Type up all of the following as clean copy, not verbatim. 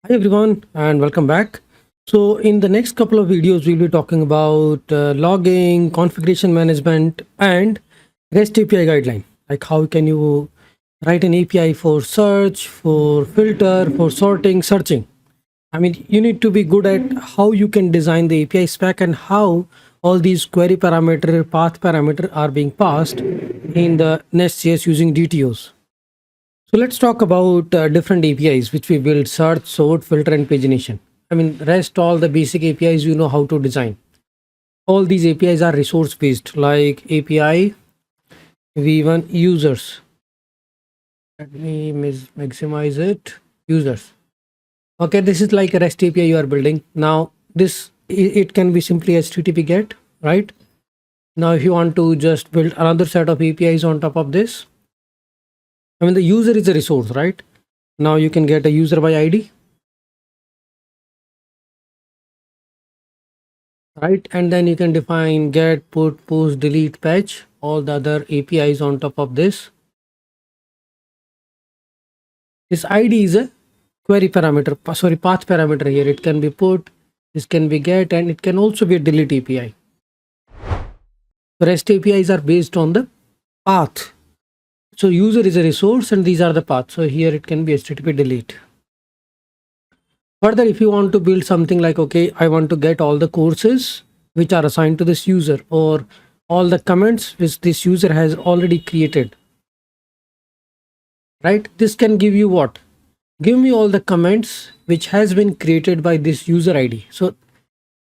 Hi everyone and welcome back. So in the next couple of videos we'll be talking about logging, configuration management and REST API guideline. Like how can you write an API for search, for filter, for sorting, searching. I mean you need to be good at how you can design the API spec and how all these query parameter, path parameter are being passed in the NestJS using DTOs. So let's talk about different APIs which we build: search, sort, filter, and pagination. I mean, rest all the basic APIs you know how to design. All these APIs are resource based, like API v1 users. Let me maximize it. Users. Okay, this is like a REST API you are building. Now, it can be simply HTTP GET, right? Now, if you want to just build another set of APIs on top of this, I mean, the user is a resource, right? Now you can get a user by ID, right? And then you can define get, put, post, delete, patch, all the other APIs on top of this. This ID is a query parameter, sorry, path parameter here. It can be put, this can be get, and it can also be a delete API. REST APIs are based on the path. So user is a resource and these are the paths. So here it can be HTTP delete. Further, if you want to build something like, okay, I want to get all the courses which are assigned to this user, or all the comments which this user has already created, right? This can give you what? Give me all the comments which has been created by this user ID. So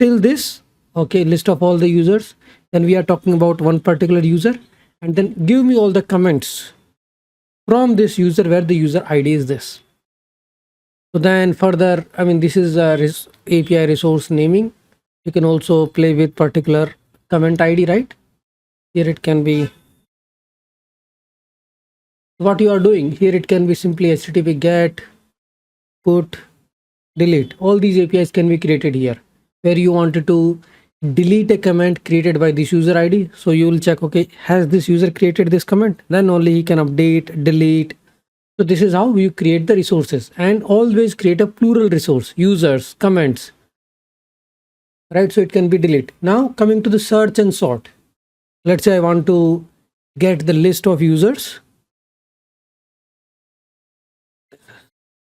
till this, okay, list of all the users, then we are talking about one particular user, and then give me all the comments from this user where the user ID is this. So then further, I mean, this is a API resource naming. You can also play with particular comment ID, right? Here it can be what you are doing. Here it can be simply HTTP get, put, delete. All these APIs can be created here, where you wanted to delete a comment created by this user ID. So you will check, okay, has this user created this comment? Then only he can update, delete. So this is how you create the resources, and always create a plural resource, users, comments, right? So it can be delete. Now coming to the search and sort. Let's say I want to get the list of users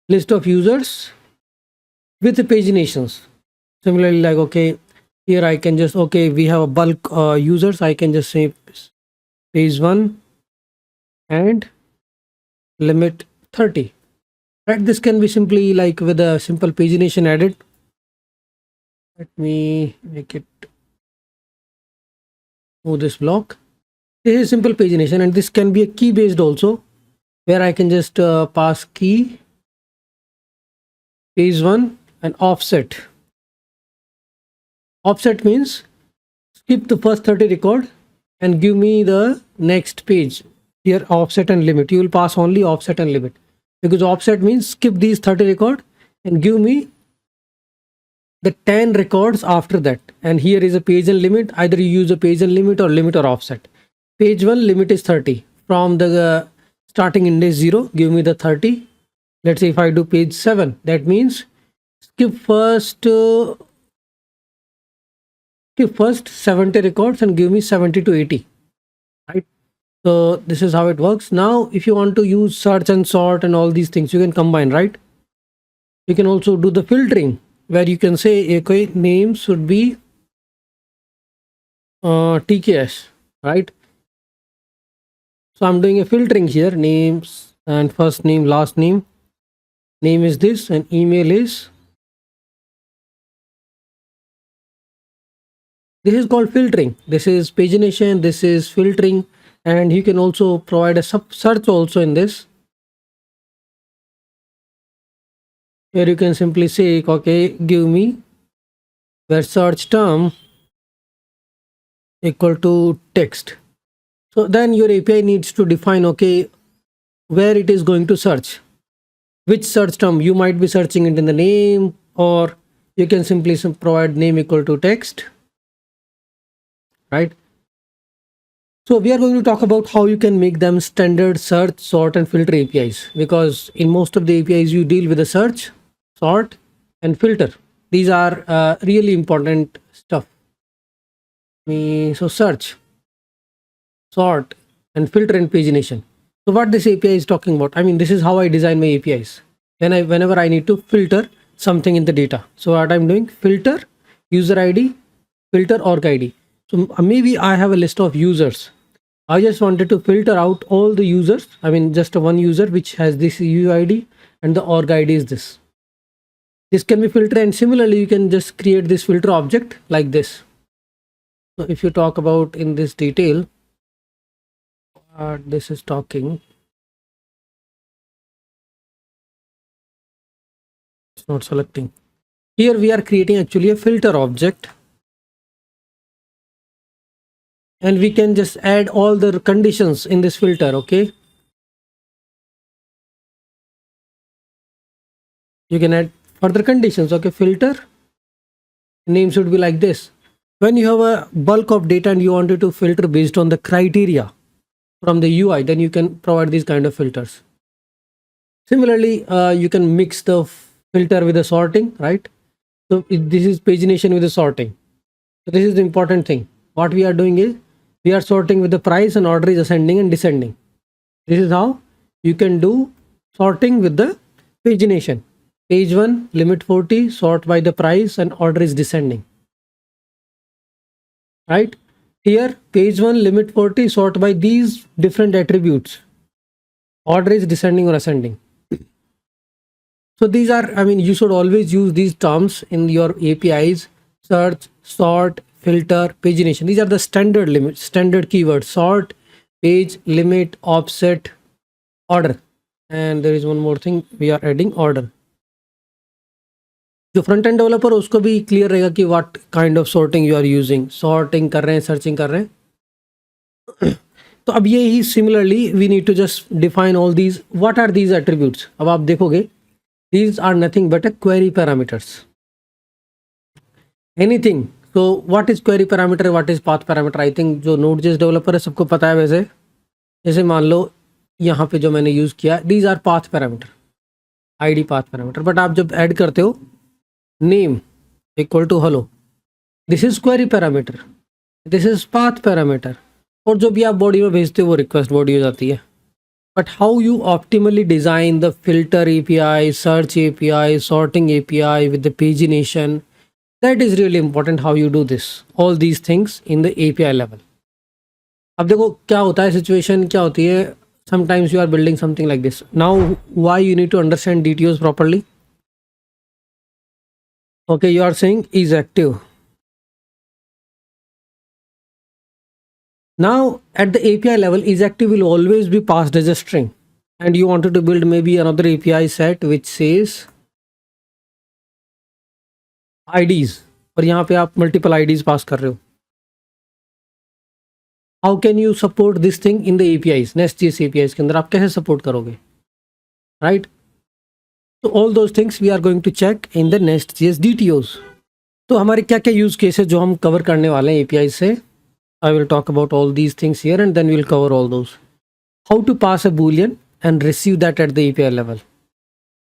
with the paginations. Similarly, like, okay, here I can just, okay, we have a bulk users. I can just say page 1 and limit 30, right? This can be simply like with a simple pagination added. Let me make it move this block. This is simple pagination, and this can be a key based also, where I can just pass key page 1 and offset. Offset means skip the first 30 record and give me the next page. Here offset and limit, you will pass only offset and limit, because offset means skip these 30 record and give me the 10 records after that. And here is a page and limit. Either you use a page and limit or limit or offset. Page 1 limit is 30 from the starting index 0. Give me the 30. Let's say if I do page 7, that means skip first 70 records and give me 70 to 80, right? So this is how it works. Now if you want to use search and sort and all these things, you can combine, right? You can also do the filtering, where you can say, okay, name should be TKS, right? So I'm doing a filtering here, names and first name, last name. Name is this and email is. This is called filtering. This is pagination. This is filtering, and you can also provide a sub search also in this. Here you can simply say, okay, give me where search term equal to text. So then your API needs to define, okay, where it is going to search, which search term. You might be searching it in the name, or you can simply provide name equal to text, right? So we are going to talk about how you can make them standard search, sort, and filter APIs, because in most of the APIs you deal with a search. sort and filter. These are really important stuff. So search, sort and filter and pagination. So what this API is talking about, I mean, this is how I design my APIs. Whenever I need to filter something in the data. So what I'm doing, filter user ID, filter org ID. So maybe I have a list of users. I just wanted to filter out all the users. I mean, just one user which has this UID and the org ID is this. This can be filtered, and similarly, you can just create this filter object like this. So if you talk about in this detail, this is talking. It's not selecting. Here we are creating actually a filter object. And we can just add all the conditions in this filter, okay? You can add further conditions, okay? Filter name should be like this. When you have a bulk of data and you wanted to filter based on the criteria from the UI, then you can provide these kind of filters. Similarly, you can mix the filter with the sorting, right? So this is pagination with the sorting. So this is the important thing. What we are doing is we are sorting with the price and order is ascending and descending. This is how you can do sorting with the pagination. Page 1 limit 40, sort by the price and order is descending. Right? Here page 1 limit 40, sort by these different attributes. Order is descending or ascending. So these are, I mean, you should always use these terms in your APIs: search, sort, filter, pagination. These are the standard limits, standard keywords: sort, page, limit, offset, order. And there is one more thing, we are adding order. जो front end developer उसको भी clear रहेगा कि what kind of sorting you are using, sorting कर रहे हैं, searching कर रहे हैं. तो अब ये ही similarly we need to just define all these. What are these attributes? अब आप देखोगे these are nothing but a query parameters. Anything. So what is query parameter, what is path parameter? I think जो Node.js developer है सबको पता है. वैसे जैसे मान लो यहाँ पे जो मैंने यूज़ किया, these are path parameter, ID path parameter. But आप जब ऐड करते हो name equal to hello, this is query parameter, this is path parameter. और जो भी आप बॉडी में भेजते हो वो रिक्वेस्ट बॉडी हो जाती है. But how you optimally design the filter API, search API, sorting API with the pagination, that is really important. How you do this, all these things in the API level. अब देखो क्या होता है, situation क्या होती है. Sometimes you are building something like this. Now why you need to understand DTOs properly. Okay, you are saying is active. Now at the API level, isActive will always be passed as a string, and you wanted to build maybe another API set which says IDs, और यहाँ पे आप multiple IDs pass कर रहे हो. How can you support this thing in the APIs? NestJS APIs के अंदर आप कैसे support करोगे, right? So all those things we are going to check in the NestJS DTOs. तो हमारे क्या क्या use cases जो हम cover करने वाले हैं APIs से. I will talk about all these things here, and then we will cover all those. How to pass a boolean and receive that at the API level.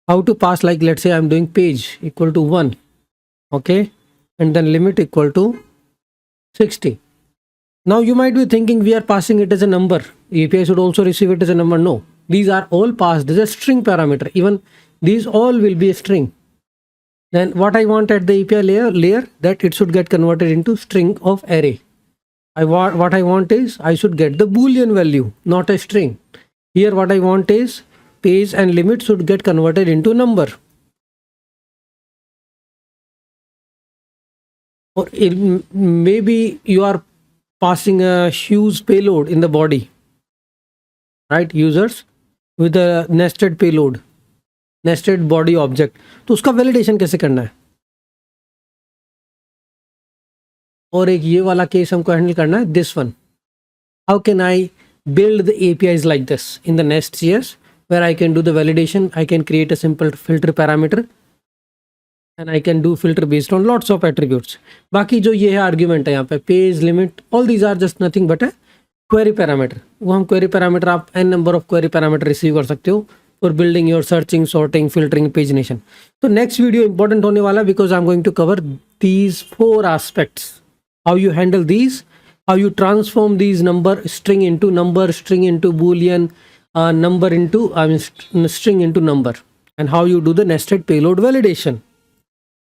How to pass, like let's say I'm doing page equal to 1, okay, and then limit equal to 60. Now you might be thinking we are passing it as a number. API should also receive it as a number. No, these are all passed as a string parameter. Even these all will be a string. Then what I want at the API layer that it should get converted into string of array. What I want is I should get the boolean value, not a string. Here what I want is page and limit should get converted into number. Or maybe you are passing a huge payload in the body, right? Users with a nested payload, nested body object. तो उसका validation कैसे करना है? और एक ये वाला case हमको हैंडल करना है, this one. How can I build the APIs like this in the NestJS, where I can do the validation, I can create a simple filter parameter, and I can do filter based on lots of attributes. बाकी जो ये है argument है यहाँ पे, page, limit, all these are just nothing but a query parameter. वो हम query parameter, आप n number of query parameter receive कर सकते हो for building your searching, sorting, filtering, pagination. So next video important होने वाला because I'm going to cover these 4 aspects. How you handle these, how you transform these string into number, string into boolean, number into string into number, and how you do the nested payload validation.